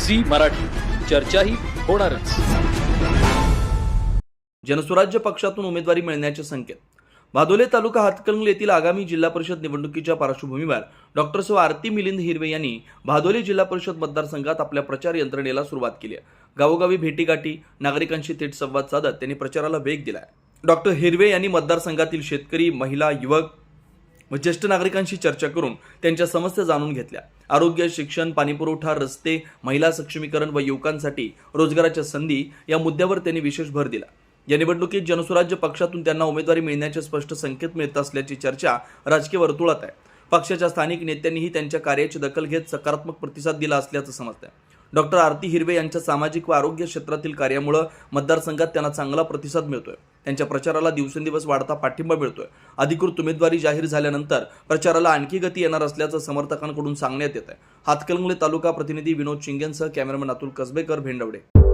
Zee Marathi, चर्चा ही होणारच। जनसुराज्य पक्षातून उमेदवारी मिळण्याचे संकेत। भादोले तालुका हातकणंगले येथील आगामी जिल्हा परिषद निवडणुकीच्या पार्श्वभूमीवर डॉक्टर सौ आरती मिलिंद हिरवे यांनी भादोले जिल्हा परिषद मतदारसंघात आपल्या प्रचार यंत्रणेला सुरुवात केली आहे। गावोगावी भेटीगाठी, नागरिकांशी थेट संवाद साधत त्यांनी प्रचाराला वेग दिलाय। डॉक्टर हिरवे यांनी मतदारसंघातील शेतकरी, महिला, युवक व ज्येष्ठ नागरिकांशी चर्चा करून त्यांच्या समस्या जाणून घेतल्या। आरोग्य, शिक्षण, पाणीपुरवठा, रस्ते, महिला सक्षमीकरण व युवकांसाठी रोजगाराच्या संधी या मुद्द्यावर त्यांनी विशेष भर दिला। या निवडणुकीत जनसुराज्य पक्षातून त्यांना उमेदवारी मिळण्याचे स्पष्ट संकेत मिळत असल्याची चर्चा राजकीय वर्तुळात आहे। पक्षाच्या स्थानिक नेत्यांनीही त्यांच्या कार्याची दखल घेत सकारात्मक प्रतिसाद दिला असल्याचं समजतंय। डॉक्टर आरती हिरवे यांच्या सामाजिक व आरोग्य क्षेत्रातील कार्यामुळे मतदारसंघात त्यांना चांगला प्रतिसाद मिळतोय। त्यांच्या प्रचाराला दिवसेंदिवस वाढता पाठिंबा मिळतोय। अधिकृत उमेदवारी जाहीर झाल्यानंतर प्रचाराला आणखी गती येणार असल्याचं समर्थकांकडून सांगण्यात येत आहे। हातकणंगले तालुका प्रतिनिधी विनोद शिंगेंसह कॅमेरामन अतुल कसबेकर, भेंडवडे।